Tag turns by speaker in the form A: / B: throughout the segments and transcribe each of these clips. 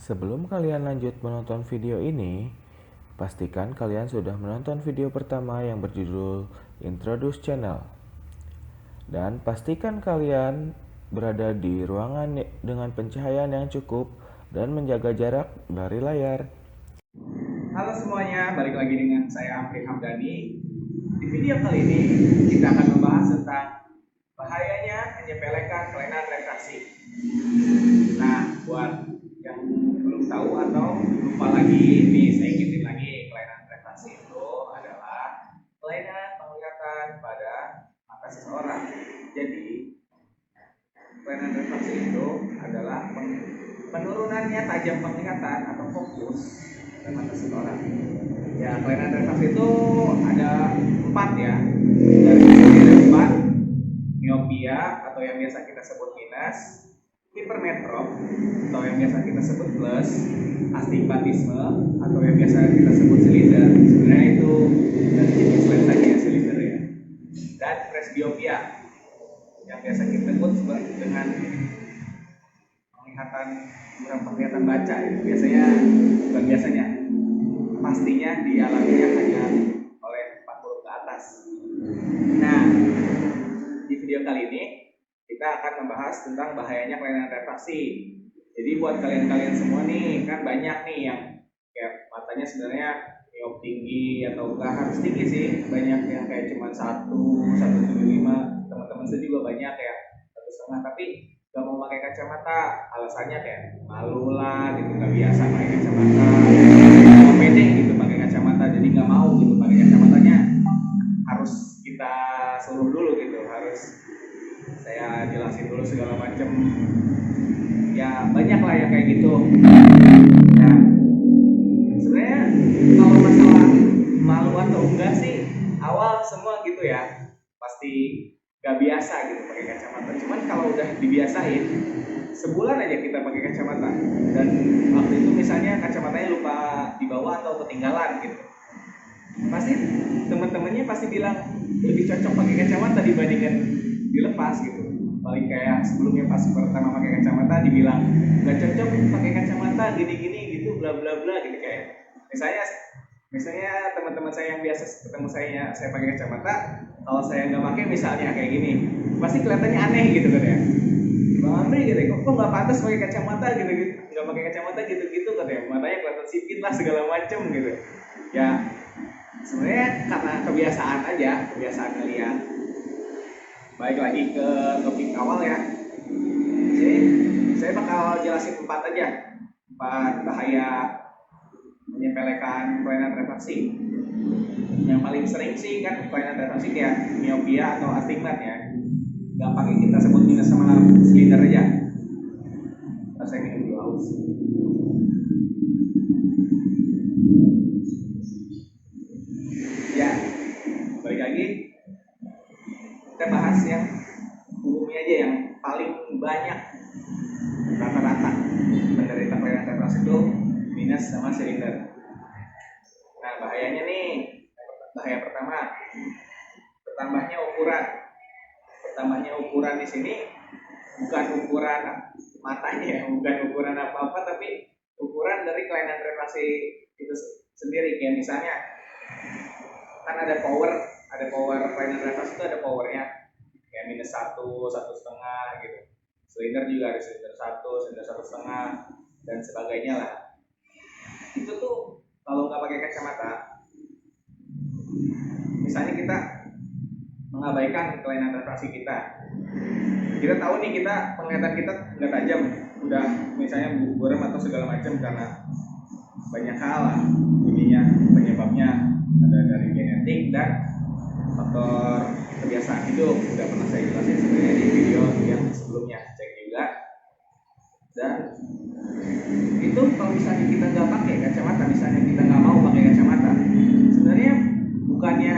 A: Sebelum kalian lanjut menonton video ini, pastikan kalian sudah menonton video pertama yang berjudul Introduce Channel. Dan pastikan kalian berada di ruangan dengan pencahayaan yang cukup dan menjaga jarak dari layar.
B: Halo semuanya, balik lagi dengan saya Amri Hamdani. Di video kali ini kita akan membahas tentang bahayanya menyepelekan kelainan refraksi. Nah, buat yang belum tahu atau lupa lagi, nih saya ingetin lagi, kelainan refraksi itu adalah kelainan penglihatan pada mata seseorang. Jadi, kelainan refraksi itu adalah penurunannya tajam penglihatan atau fokus pada mata seseorang. Ya, kelainan refraksi itu ada 4 ya. Dari depan, miopia atau yang biasa kita sebut minus, hipermetrop atau yang biasa kita sebut plus, astigmatisme atau yang biasa kita sebut silinder. Sebenarnya itu dari jenis lensanya silinder ya. Dan presbiopia yang biasa kita sebut dengan penglihatan baca ya. Biasanya pastinya dialaminya hanya oleh 40 ke atas. Nah, di video kali ini kita akan membahas tentang bahayanya kelainan refraksi. Jadi buat kalian-kalian semua nih, kan banyak nih yang kayak matanya sebenarnya miop tinggi atau enggak harus tinggi sih, banyak yang kayak cuma 1,75. Teman-teman saya juga banyak ya 1,5, tapi gak mau pakai kacamata, alasannya kayak malu lah gitu, nggak biasa pakai kacamata, mau pede gitu pakai kacamata, jadi nggak mau gitu pakai kacamatanya, harus kita suruh dulu gitu, harus saya jelasin dulu segala macem, ya banyak lah yang kayak gitu. Nah, sebenarnya kalau masalah malu atau enggak sih, awal semua gitu ya, pasti gak biasa gitu pakai kacamata. Cuman kalau udah dibiasain, sebulan aja kita pakai kacamata, dan waktu itu misalnya kacamatanya lupa dibawa atau ketinggalan gitu, pasti teman-temannya pasti bilang lebih cocok pakai kacamata dibandingkan dilepas gitu. Paling kayak sebelumnya pas pertama pakai kacamata dibilang nggak cocok pakai kacamata gini-gini gitu, bla bla bla gitu. Kayak misalnya teman-teman saya yang biasa ketemu saya pakai kacamata, kalau saya nggak pakai misalnya kayak gini, pasti kelihatannya aneh gitu kan ya. Bang Amri gitu, kok nggak pantas pakai kacamata gitu, nggak pakai kacamata gitu katanya, matanya kelihatan sipit lah segala macem gitu. Ya sebenarnya karena kebiasaan kalian. Baik lagi ke topik awal ya. Jadi saya bakal jelasin 4 bahaya menyepelekan kelainan refraksi. Yang paling sering sih kan kelainan refraksi kayak miopia atau astigmat ya. Gampangnya kita sebut minus sama silinder aja. Saya minum dulu haus. Ya, balik lagi kita bahas yang umumnya aja, yang paling banyak rata-rata penderita kelainan refraksi itu minus sama silinder. Nah, bahayanya nih, bahaya pertama, bertambahnya ukuran di sini bukan ukuran matanya ya, bukan ukuran apa-apa, tapi ukuran dari kelainan refraksi itu sendiri. Kayak misalnya kan ada power kelainan refraksi itu ada powernya kayak minus 1,5 gitu. Silinder juga ada silinder 1, silinder 1,5 dan sebagainya lah. Itu tuh kalau nggak pakai kacamata, misalnya kita mengabaikan kelainan refraksi kita tahu nih kita penglihatan kita nggak tajam, udah misalnya buram atau segala macam karena banyak hal lah ininya, penyebabnya ada dari genetik dan faktor kebiasaan hidup, udah pernah saya jelasin sebenarnya di video yang sebelumnya, cek juga. Dan itu kalau misalnya kita nggak pakai kacamata, misalnya kita nggak mau pakai kacamata, sebenarnya bukannya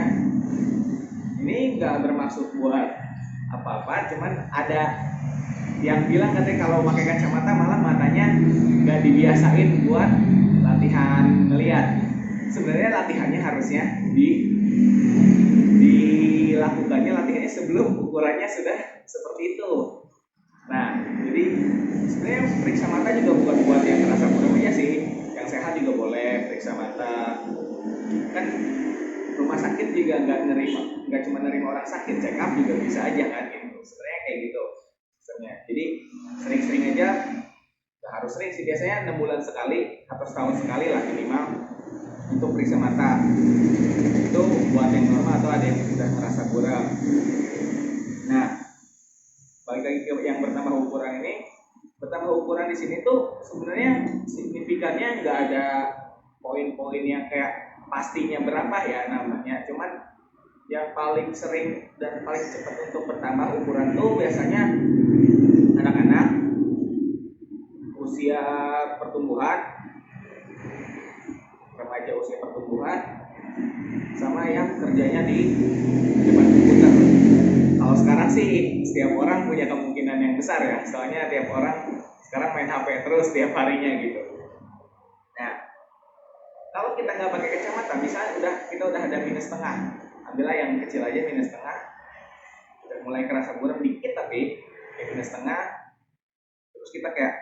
B: ini nggak bermaksud buat apa-apa, cuman ada yang bilang katanya kalau pakai kacamata malah matanya nggak dibiasain buat latihan melihat. Sebenarnya latihannya harusnya dilakukannya latihannya sebelum ukurannya sudah seperti itu. Nah, jadi sebenarnya periksa mata juga bukan buat yang merasa kurang nerima orang sakit, check up juga bisa aja kan gitu. Sebenarnya kayak gitu sistemnya. Jadi sering-sering aja, nggak harus sering sih, biasanya 6 bulan sekali atau setahun sekali lah minimal untuk periksa mata. Itu buat yang normal atau ada yang sudah merasa buram. Nah, balik lagi ke yang bertambah ukuran ini. Bertambah ukuran di sini tuh sebenarnya signifikannya nggak ada poin-poin yang kayak pastinya berapa ya namanya. Cuman yang paling sering dan paling cepat untuk bertambah ukuran tuh biasanya anak-anak usia pertumbuhan, remaja usia pertumbuhan, sama yang kerjanya di depan komputer. Kalau sekarang sih setiap orang punya kemungkinan yang besar ya, soalnya tiap orang sekarang main HP terus tiap harinya gitu. Nah, kalau kita nggak pakai kacamata, misalnya kita udah ada minus setengah, ambillah yang kecil aja minus setengah, udah mulai kerasa buram dikit tapi kayak minus setengah, terus kita kayak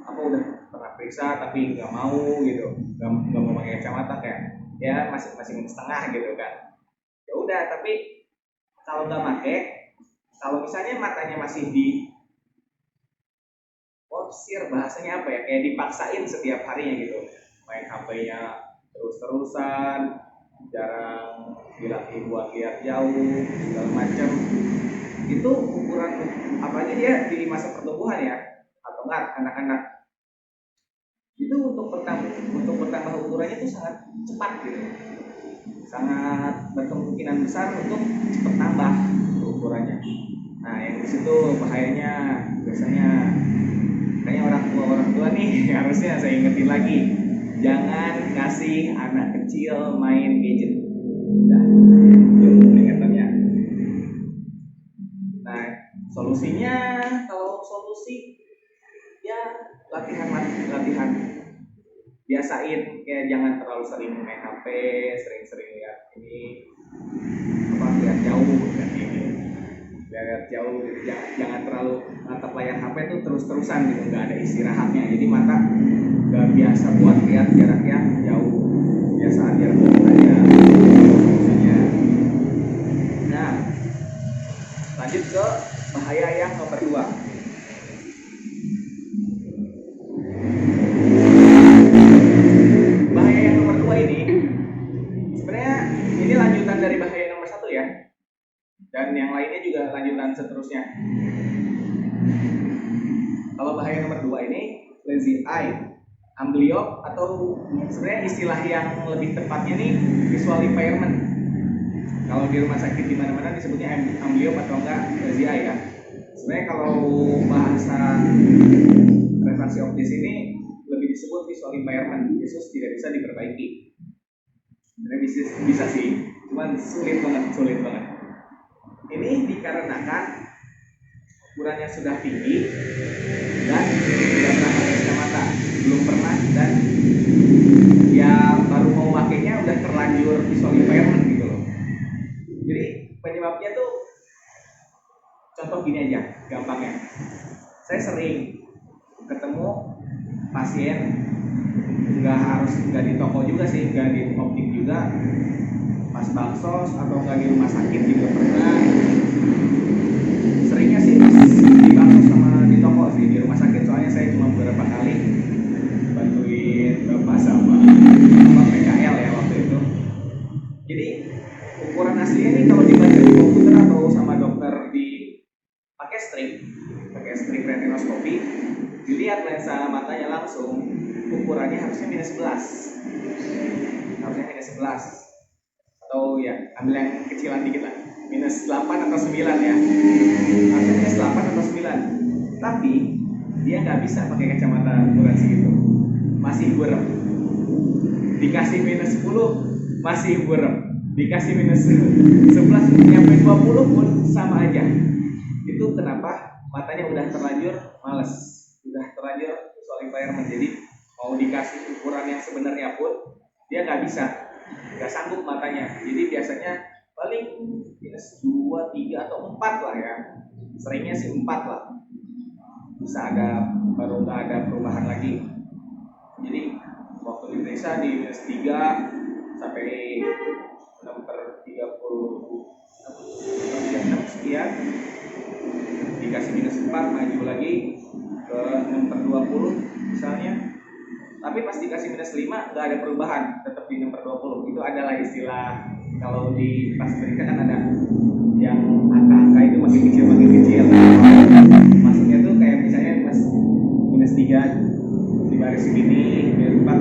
B: apa udah pernah periksa tapi nggak mau gitu, nggak mau pakai kacamata, kayak ya masih minus setengah gitu kan. Ya udah, tapi kalau nggak pakai, kalau misalnya matanya masih di forsir, bahasanya apa ya, kayak dipaksain setiap harinya gitu, main HP-nya terus-terusan, jarang dilatih buat lihat jauh segala macam, itu ukuran, apalagi dia di masa pertumbuhan ya, atau enggak anak-anak, itu untuk bertambah ukurannya itu sangat cepat gitu, sangat berkemungkinan besar untuk cepat tambah ukurannya. Nah, yang di situ bahayanya biasanya, kayaknya orang tua nih harusnya saya ingetin lagi, jangan kasih anak kecil main gadget. Nah, itu peringatannya. Nah, solusinya, kalau solusi ya latihan, biasain kayak jangan terlalu sering main HP, sering-sering lihat ini lihat jauh kan ini, lihat jauh gitu. Jangan terlalu natap layar HP tuh terus-terusan gitu, nggak ada istirahatnya, jadi mata nggak biasa buat lihat jarak yang jauh, biasaan jarak dekat aja solusinya. Nah, lanjut ke bahaya yang nomor 2. Bahaya yang nomor 2 ini sebenarnya ini lanjutan dari bahaya nomor 1 ya, dan yang lainnya juga lanjutan seterusnya. Kalau bahaya nomor 2 ini lazy eye, amblyop, atau sebenarnya istilah yang lebih tepatnya nih visual impairment. Kalau di rumah sakit di mana-mana disebutnya amblyop atau enggak lazy eye ya. Sebenarnya kalau bahasa refraksi optis ini lebih disebut visual impairment, Yesus tidak bisa diperbaiki. Sebenarnya bisa sih, cuman sulit banget. Ini dikarenakan ukurannya sudah tinggi dan tidak pernah pakai kacamata, belum pernah, dan ya baru mau pakainya udah terlanjur visual impairment gitu loh. Jadi penyebabnya tuh, contoh gini aja gampangnya, saya sering ketemu pasien, nggak di toko juga sih, nggak di optik juga, pas baksos atau nggak di rumah sakit juga pernah. Seringnya sih di baksos sama di toko sih, di rumah sakit soalnya saya cuma beberapa kali bantuin bapak sama PKL ya waktu itu. Jadi ukuran aslinya ini kalau dibaca di komputer atau sama dokter di pakai strip retinoskopi, dilihat lensa matanya langsung, ukurannya harusnya minus 11, atau ya ambil yang kecilan dikit lah, minus 8 atau 9 ya, harusnya minus 8 atau 9, tapi dia nggak bisa pakai kacamata ukuran segitu, masih buram. Dikasih minus 10 masih buram, dikasih minus 11 sampai 20 pun sama aja. Itu kenapa matanya udah terlanjur males, udah terlanjur visual impairment. Jadi mau dikasih ukuran yang sebenarnya pun dia nggak bisa, nggak sanggup matanya. Jadi biasanya paling minus 2, 3 atau 4 lah ya, seringnya sih 4 lah, bisa ada baru nggak ada perubahan lagi. Jadi waktu diperiksa di minus 3 sampai 6/30 6 sekian, dikasih minus 4, maju lagi ke 6/20 misalnya. Tapi pas dikasih minus 5 nggak ada perubahan, tetap di 6/20. Itu adalah istilah, kalau di pas mereka kan ada yang angka-angka itu makin kecil. Maksudnya tuh kayak misalnya minus 3 di baris segini, minus 4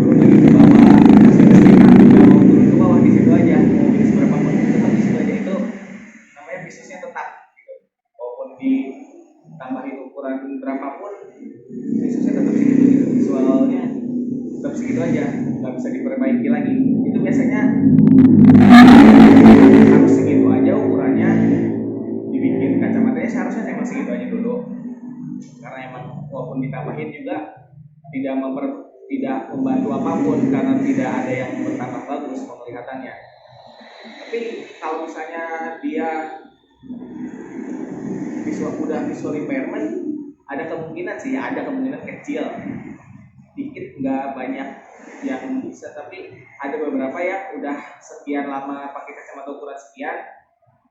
B: turun lagi ke bawah, minus 5 nggak mau turun ke bawah, di situ aja, mau minus berapa pun tetap di situ aja. Itu namanya bisnisnya tetap gitu. Walaupun ditambahin ukuran berapapun, bisnisnya tetap segitu gitu. Visualnya tetap segitu aja, nggak bisa diperbaiki lagi. Itu biasanya harus segitu aja ukurannya. Dibikin kacamatanya seharusnya emang segitu aja dulu, karena emang walaupun ditambahin juga tidak membantu apapun, karena tidak ada yang bertambah bagus penglihatannya. Tapi kalau misalnya dia visual impairment, ada kemungkinan kecil, dikit, nggak banyak yang bisa, tapi ada beberapa yang udah sekian lama pakai kacamata ukuran sekian,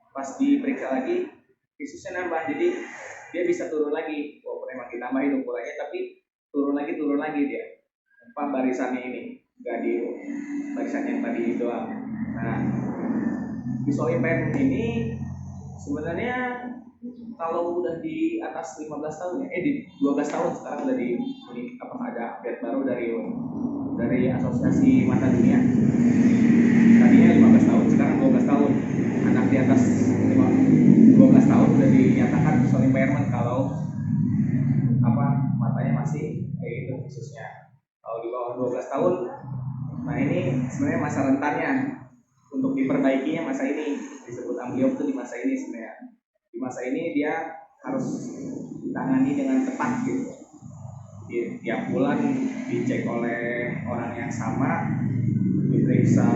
B: pas diperiksa lagi visusnya nambah, jadi dia bisa turun lagi. Walaupun memang ditambahin ukurannya, tapi turun lagi dia barisannya ini, nggak di barisan yang tadi doang. Nah, visual impairment ini sebenarnya kalau udah di atas 15 tahun di 12 tahun sekarang udah di ada update baru dari Asosiasi Mata Dunia. Tadinya 15 tahun, sekarang 12 tahun. Anak di atas 12 tahun udah dinyatakan visual impairment kalau matanya masih kayak gitu khususnya. Kalau di bawah 12 tahun, nah ini sebenarnya masa rentannya untuk diperbaikinya. Masa ini disebut ambliop tuh di masa ini sebenarnya. Di masa ini dia harus ditangani dengan tepat gitu. Tiap bulan dicek oleh orang yang sama, diperiksa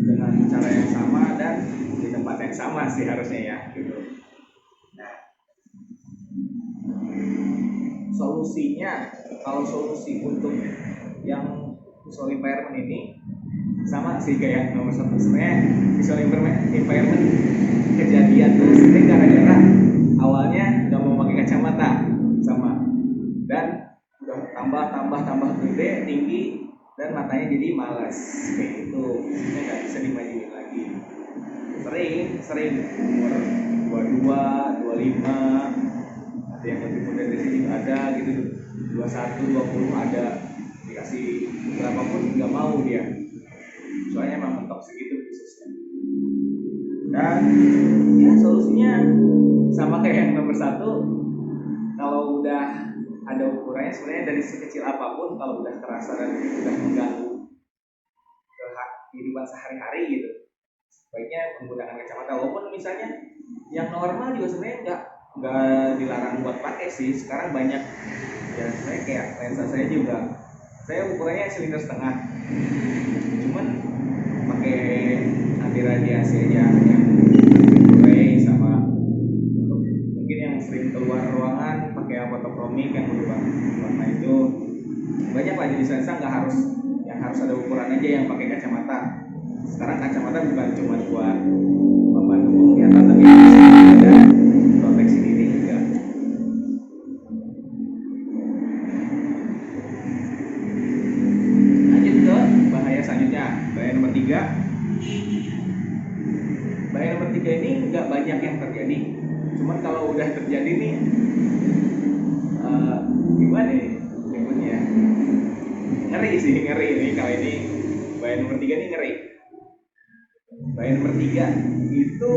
B: dengan cara yang sama, dan di tempat yang sama sih harusnya ya gitu. Nah, solusinya, kalau solusi untuk yang visual impairment ini sama sih kayak nomor 1. Sebenarnya visual impairment kejadian tuh sebenarnya gara-gara awalnya nggak mau pakai kacamata sama, dan udah tambah gede, tinggi, dan matanya jadi malas kayak gitu, maksudnya nggak bisa dimajuin lagi. Sering umur 22, 25, ada yang lebih muda dari sini ada gitu, 21, 20 ada, dikasih berapapun nggak mau dia, soalnya emang mentok segitu khususnya. Dan ya solusinya sama kayak yang nomor 1, kalau udah ada ukurannya sebenarnya dari sekecil apapun, kalau udah terasa dan udah mengganggu kehidupan sehari-hari gitu, sebaiknya menggunakan kacamata. Walaupun misalnya yang normal juga sebenarnya nggak dilarang buat pakai sih. Sekarang banyak ya, sebenarnya kayak lensa saya juga, saya ukurannya silinder setengah, cuman pakai anti radiasi aja yang Ray, sama untuk mungkin yang sering keluar ruangan pakai fotokromik yang berubah warna itu. Banyak lah jenis lensa, nggak harus yang harus ada ukuran aja yang pakai kacamata. Sekarang kacamata bukan cuma buat membantu penglihatan, tapi ada proteksi diri juga. Lanjut ke bahaya selanjutnya, bahaya nomor 3. Bahaya nomor 3 ini nggak banyak yang terjadi, cuman kalau udah terjadi nih gimana nih nyebutnya, ngeri ini. Kali ini bahaya nomor 3 ini ngeri. Bahaya nomor 3 itu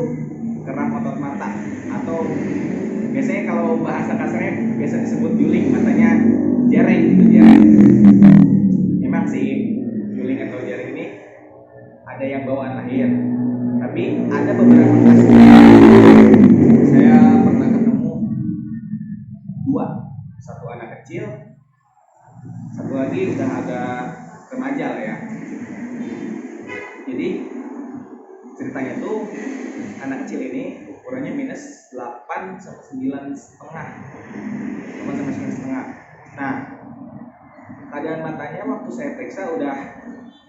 B: keram otot mata, atau biasanya kalau bahasa kasarnya biasa disebut juling, matanya jereng gitu, jereng. Emang sih juling atau jereng ini ada yang bawaan lahir, tapi ada beberapa kasus. Saya pernah ketemu 2, satu anak kecil, satu lagi udah agak remaja lah ya. Jadi ceritanya tuh anak kecil ini ukurannya minus 8 sampai 9,5. Nah, keadaan matanya waktu saya periksa udah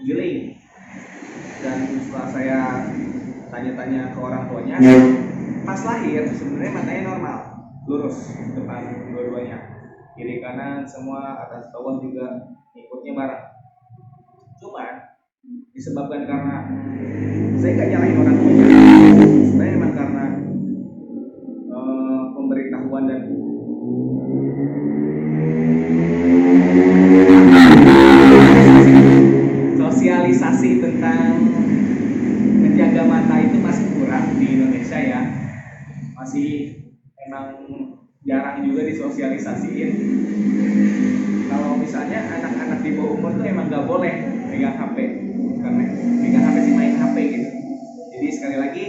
B: giling, dan setelah saya tanya-tanya ke orang tuanya, pas lahir sebenarnya matanya normal, lurus depan dua-duanya, kiri kanan semua, atas bawah juga ikutnya bareng. Cuman disebabkan karena saya nggak nyalahin orang tuanya, sebenarnya memang karena pemberitahuan dan sosialisasi tentang menjaga mata itu masih kurang di Indonesia ya, masih emang jarang juga disosialisasiin. Kalau misalnya anak-anak di bawah umur tuh emang nggak boleh pegang HP, karena pegang HP sih main HP gitu. Jadi sekali lagi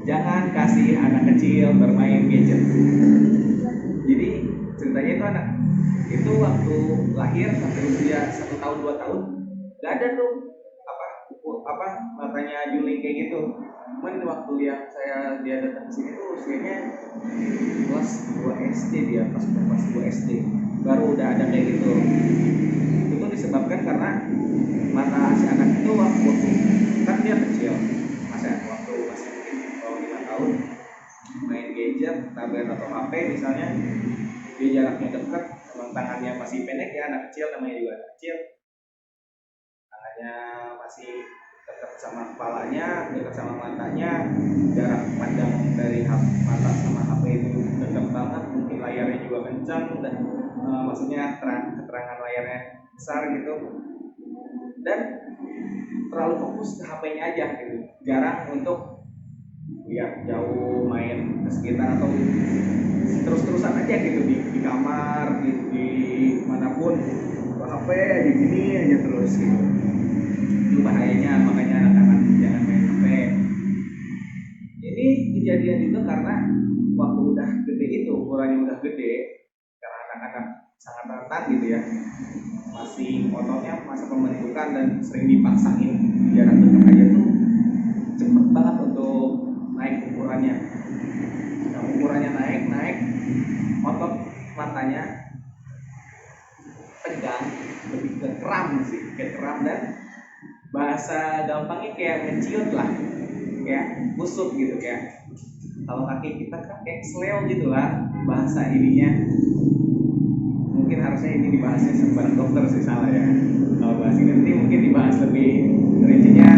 B: jangan kasih anak kecil bermain gadget. Jadi ceritanya itu anak itu waktu lahir sampai usia 1 tahun 2 tahun nggak ada tuh apa matanya juling kayak gitu. Cuman waktu yang dia datang ke sini tuh usianya kelas 2 SD, dia pas kelas 2 SD baru udah ada kayak gitu. Itu tuh disebabkan karena mata si anak itu waktu kan dia kecil, waktu masih mungkin bawah 5 tahun main gadget, tablet atau HP misalnya, dia jaraknya dekat, emang tangannya masih pendek ya, anak kecil namanya juga anak kecil, tangannya masih dekat sama kepalanya, dekat sama matanya, jarak pandang dari mata sama HP itu dekat banget, mungkin layarnya juga kencang dan maksudnya keterangan layarnya besar gitu, dan terlalu fokus ke HP-nya aja gitu, jarang untuk lihat jauh, main ke sekitar atau terus-terusan aja gitu di kamar, di manapun HP aja gini aja terus gitu. Itu bahayanya, makanya anak-anak jangan main HP. Ini kejadian juga karena waktu udah gede itu, ukurannya udah gede, karena anak-anak sangat rentan gitu ya, masih ototnya masa pembentukan dan sering dipaksain jarak dekat aja tuh cepet banget untuk naik ukurannya. Nah, ukurannya naik, otot matanya tegang, lebih ke kram sih, kayak kram, dan bahasa gampangnya kayak menciut lah, kayak busuk gitu, kayak kalau kaki kita kan kayak seleo gitu lah bahasa ininya. Mungkin harusnya ini dibahasnya sama dokter sih, salah ya. Kalau bahas ini nanti mungkin dibahas lebih rincinya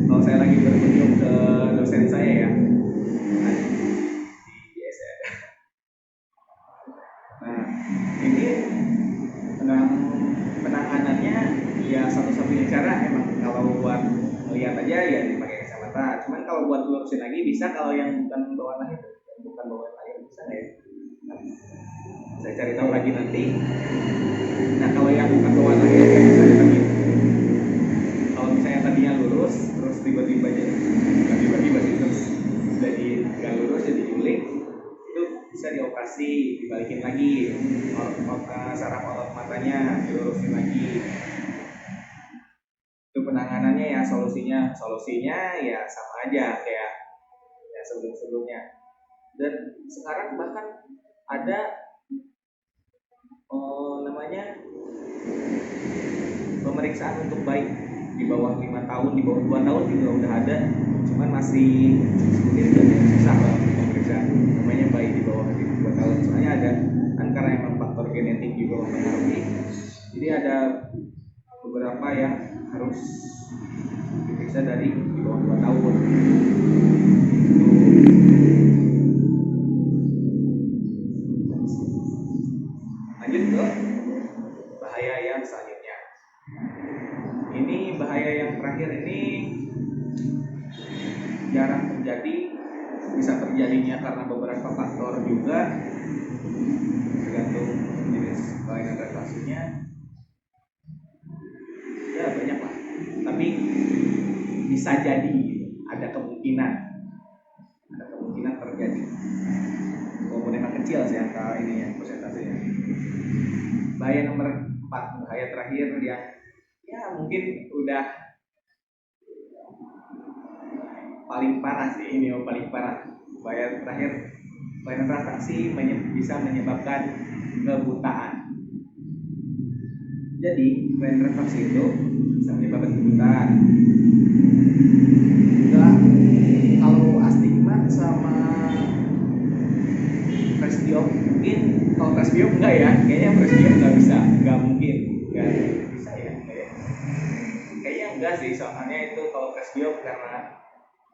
B: kalau saya lagi berkunjung ke dosen saya ya di ISA. Nah, ini penanganannya ya satu-satunya cara emang kalau buat melihat aja ya dipakai kacamata. Cuman kalau buat lurusin lagi bisa, kalau yang bukan bawaan lahir, bisa nggak ya? Nah, saya cari tahu lagi nanti. Nah, kalau yang bukan bawaan lahir ya bisa lagi. Kalau misalnya tadinya lurus terus tiba-tiba sih terus jadi nggak lurus jadi juling, itu bisa dioperasi, dibalikin lagi saraf otot matanya, dilurusin lagi. Itu penanganannya ya, solusinya ya sama aja kayak ya sebelumnya. Dan sekarang bahkan ada namanya pemeriksaan untuk bayi di bawah 5 tahun, di bawah 2 tahun juga udah ada, cuman masih mungkin agak susah lah pemeriksaan namanya bayi di bawah 2 tahun, soalnya ada kan karena emang faktor genetik juga mempengaruhi, jadi ada beberapa yang harus diperiksa dari di bawah 2 tahun. Lanjut ke bahaya yang selanjutnya. Ini bahaya yang terakhir ini jarang terjadi, bisa terjadinya karena beberapa faktor juga, tergantung jenis kelainan refraksinya. Ya banyak lah, tapi bisa jadi, ada kemungkinan terjadi. Walaupun emang kecil sih angka ini ya, persentasenya. Bahaya nomor 4, bahaya terakhir yang ya mungkin udah paling parah sih, ini yang paling parah. Bahaya terakhir, kelainan refraksi bisa menyebabkan kebutaan. Jadi kelainan refraksi itu bisa menyebabkan kebutaan. Juga kalau astigmat sama presbiop, mungkin kalau presbiop enggak ya, kayaknya presbiop nggak bisa, nggak mungkin, nggak bisa ya, kayaknya enggak sih, soalnya itu kalau presbiop karena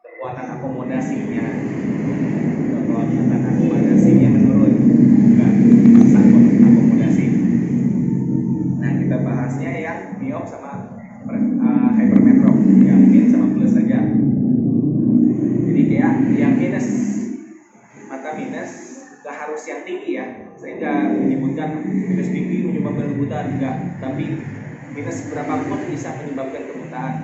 B: kekuatan akomodasinya menurun, nggak bisa akomodasi. Nah, kita bahasnya yang miop sama hypermetrop, yang min sama plus saja. Jadi kayak yang minus, mata minus nggak harus yang tinggi ya, saya nggak menyebutkan minus tinggi menyebabkan kebutaan, enggak, tapi minus berapapun bisa menyebabkan kebutaan.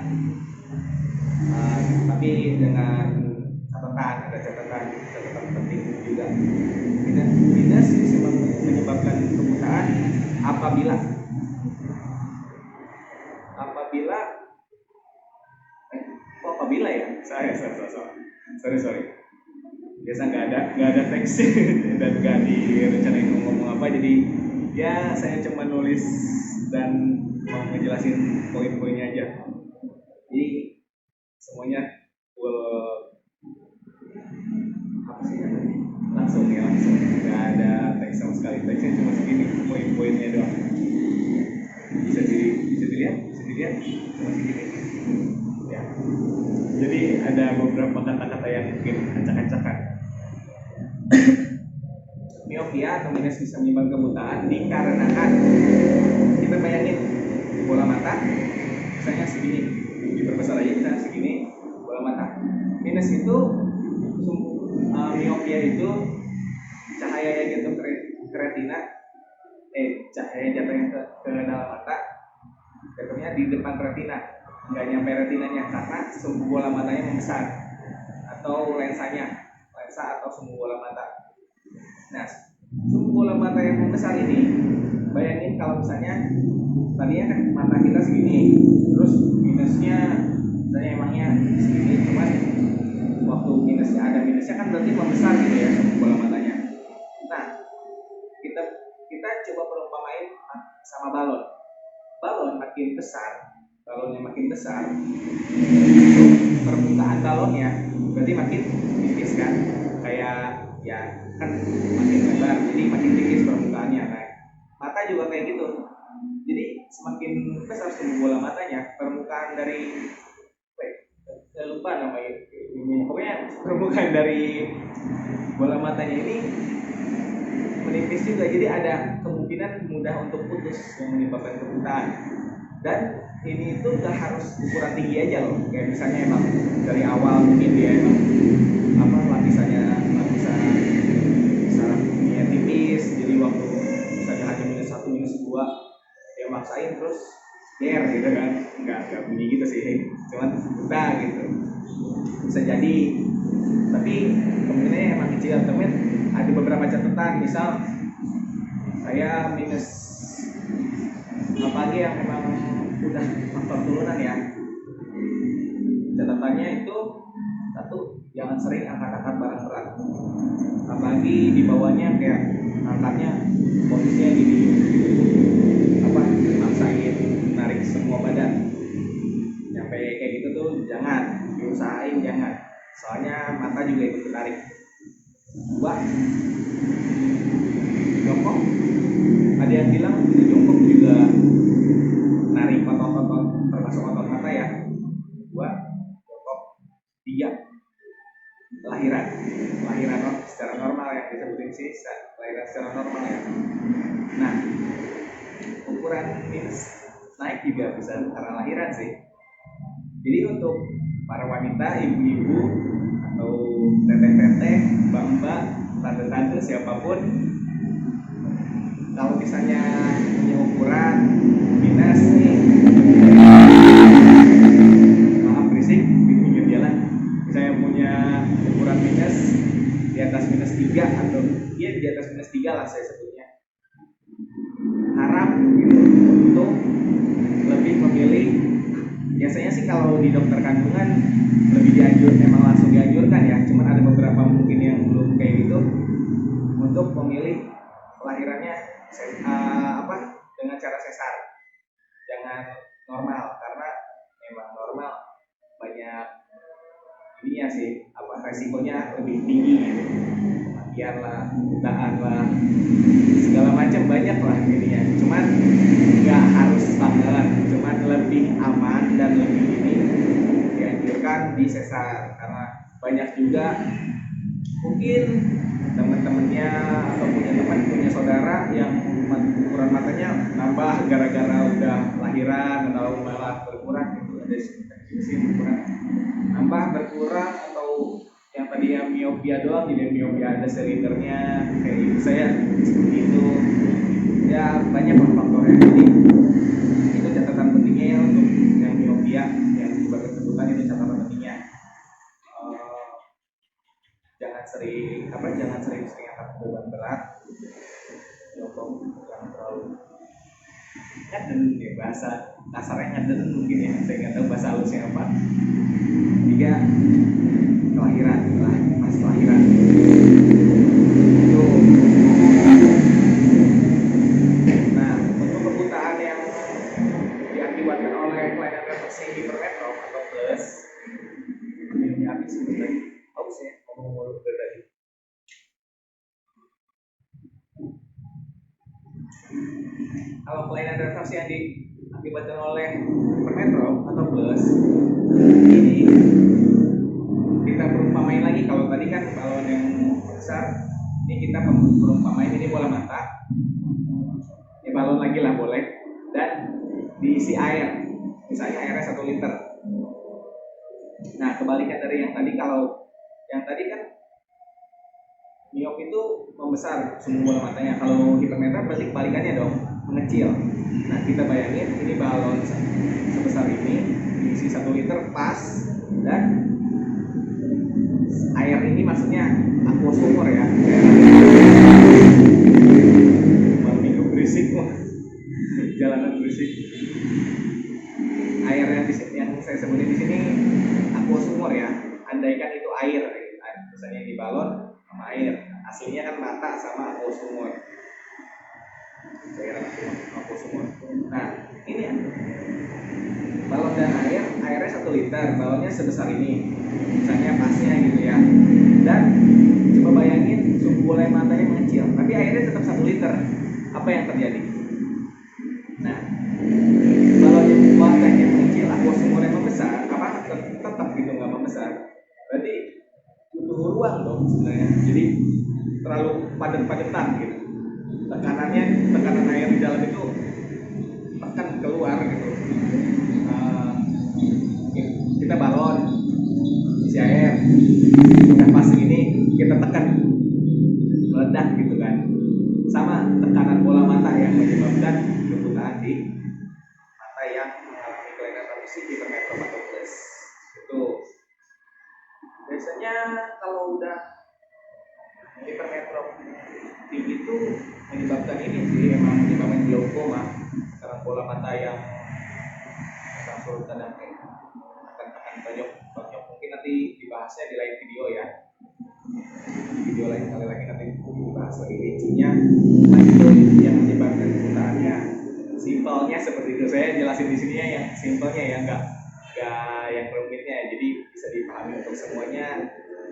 B: Tapi dengan catatan, ada catatan penting juga. Minus bisa menyebabkan kebutaan apabila apabila ya, sorry, biasa nggak ada teks dan nggak direncanain ngomong apa, jadi ya saya cuma nulis dan mau ngejelasin poin-poinnya aja. Jadi semuanya apa sih namanya, langsung nggak ada teks sama sekali, teksnya cuma segini, poin-poinnya doang. bisa dilihat cuma segini ya. Jadi ada beberapa kata-kata yang mungkin acak-acakan. Miopia atau minus bisa menyebabkan kebutaan dikarenakan, kita bayangin bola mata misalnya segini, diperbesar aja misalnya segini bola mata. Minus itu miopia itu cahaya yang jatuh ke retina, cahaya jatuhnya ke dalam mata, jatuhnya di depan retina, nggak nyampe retinanya karena sumbu bola matanya membesar, atau lensa atau sumbu bola mata. Nah, sumbu bola mata yang membesar ini, bayangin kalau misalnya tadinya kan mata kita segini, terus minusnya misalnya emangnya segini, cuman waktu ada minusnya kan berarti membesar gitu ya sumbu bola matanya. Nah, kita coba perumpamain sama balon makin besar, balonnya makin besar, permukaan balonnya berarti makin tipis kan, kayak ya kan makin lebar, jadi makin tipis permukaannya. Nah, mata juga kayak gitu, jadi semakin besar sumbu bola matanya, permukaan dari lupa namanya ini, pokoknya permukaan dari bola matanya ini menipis juga, jadi ada kemungkinan mudah untuk putus yang menyebabkan kebutaan. Dan ini itu gak harus ukuran tinggi aja loh, kayak misalnya emang dari awal mungkin dia emang lapisan sarafnya tipis, jadi waktu misalnya hanya -1 -2 dia maksain terus gitu kan, nggak bunyi gitu sih, cuman buta gitu bisa jadi, tapi kemungkinannya emang kecil. Temen ada beberapa catatan, misal saya minus apalagi yang memang udah faktor turunan ya, catatannya itu satu, jangan sering angkat-angkat barang berat, apalagi di bawahnya kayak angkatnya posisinya gini, maksain narik semua badan nyampe kayak gitu tuh jangan, diusahain jangan, soalnya mata juga ikut tarik. Dua, jongkok, ada yang bilang itu jongkok juga narik otot-otot termasuk otot mata ya. Dua, jongkok. Tiga, lahiran secara normal yang disebutin sih, lahiran secara normal ya. Nah, ukuran minus naik juga bisa karena lahiran sih. Jadi untuk para wanita, ibu-ibu atau teteh-teteh, mbak-mbak, tante-tante, siapapun, kalau misalnya punya ukuran minus nih, maaf berisik di pinggir jalan, saya punya ukuran minus di atas -3 atau ya di atas -3 lah saya sebutnya, harap gitu untuk lebih memilih. Biasanya sih kalau di dokter kandungan lebih memang langsung dianjurkan ya, cuman ada beberapa mungkin yang belum kayak gitu, untuk memilih kelahirannya dengan cara sesar, jangan normal, karena ininya sih, resikonya lebih tinggi gitu. Kematian lah, butaan lah, segala macam banyak lah ininya. Cuman nggak harus banget, cuman lebih aman dan lebih ini dianjurkan di sesar, karena banyak juga mungkin teman-temannya atau punya saudara yang ukuran matanya nambah gara-gara udah lahiran atau malah berkurang gitu, ada sih berkurang, nambah berkurang, atau yang tadinya miopia doang jadi miopia ada silindernya kayak ibu saya seperti itu ya, banyak faktornya. Jadi itu catatan pentingnya ya untuk yang miopia yang sebagai sebutan, itu catatan pentingnya. Jangan sering angkat beban berat, jangan terlalu ngeden ya, bahasa kasarnya ngeden mungkin ya, saya nggak tahu bahasa halusnya apa. Tiga, pas kelahiran itu. Nah, untuk kebutaan yang diakibatkan oleh kelainan refleksi hipermetrop atau plus, ini habis sebentar, haus ya ngomong tadi. Kalau kelainan refraksi yang diakibatkan oleh hipermetrop atau plus, ini kita perumpamain lagi. Kalau tadi kan balon yang besar, ini kita perumpamain ini bola mata. Ya balon lagi lah boleh, dan diisi air, misalnya airnya 1 liter. Nah, kebalikan dari yang tadi, kalau yang tadi kan miop itu membesar sumbu bola matanya, kalau hipermetrop berarti kebalikannya dong, mengecil. Nah, kita bayangin ini balon sebesar ini diisi 1 liter pas, dan air ini maksudnya aqua sumur ya, minggu berisik jalanan berisik. Air yang saya sebutin di sini aqua sumur ya, andaikan itu air, misalnya di balon sama air, aslinya kan mata sama aqua sumur, cairan aqua sumur. Nah, ini balon dan airnya 1 liter, balonnya sebesar ini, misalnya pasnya gitu ya. Dan coba bayangin sumbu bola matanya mengecil, tapi airnya tetap 1 liter. Apa yang terjadi? Nah, balonnya matanya mengecil, aqua sumurnya membesar, tetap gitu nggak membesar. Berarti butuh ruang dong sebenarnya. Jadi terlalu padat-padatan gitu. Tekanan air di dalam itu tekan keluar gitu. Kita balon isi air, udah pas ini kita tekan, meledak gitu kan. Sama tekanan bola mata yang menyebabkan kebutaan di mata yang mengalami kelainan refraksi hipermetrop atau plus. Itu biasanya kalau udah hipermetrop tinggi itu menyebabkan ini sih, emang menyebabkan glaukoma, karena bola mata yang konsultan dan akan banyak mungkin nanti dibahasnya di lain video ya, di video lain kali lagi nanti dibahas lebih rincinya. Nah, itu yang menyebabkan kebutaannya. Simpelnya seperti itu, saya jelasin di sini ya yang simpelnya ya, nggak yang rumitnya, jadi bisa dipahami untuk semuanya.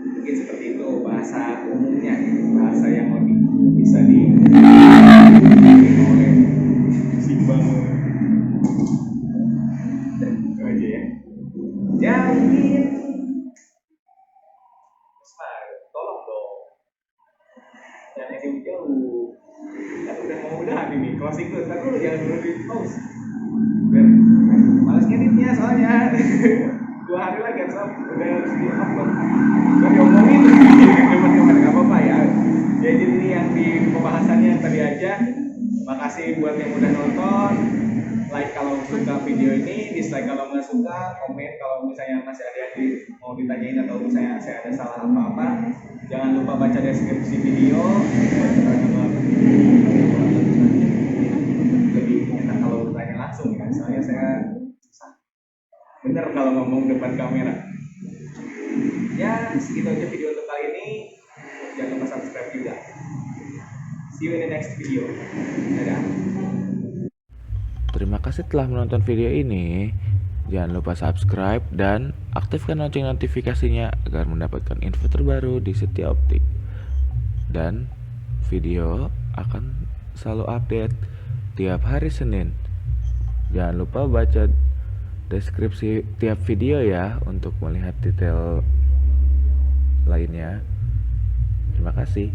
B: Mungkin seperti itu bahasa umumnya, bahasa yang lebih bisa oleh simpel. Itu aja ya. Ya mungkin tolong dong jangan jauh-jauh, kan udah ini closing dulu, tapi lu jangan dulu di pause biar males ngeditnya soalnya. 2 hari lagi kan udah harus di upload, udah diomongin teman-teman, nggak apa-apa ya. Jadi ini yang di pembahasannya yang tadi aja. Makasih buat yang udah nonton. Like kalau suka video ini, dislike kalau nggak suka, komen kalau misalnya masih ada yang mau ditanyain atau misalnya saya ada salah apa-apa. Jangan lupa baca deskripsi video. Lebih enak kalau bertanya langsung ya, soalnya saya bener kalau ngomong depan kamera. Ya segitu aja video untuk kali ini. Jangan lupa subscribe juga. See you in the next video. Dadah.
A: Terima kasih telah menonton video ini. Jangan lupa subscribe dan aktifkan lonceng notifikasinya agar mendapatkan info terbaru di Setia Optik. Dan video akan selalu update tiap hari Senin. Jangan lupa baca deskripsi tiap video ya untuk melihat detail lainnya. Terima kasih.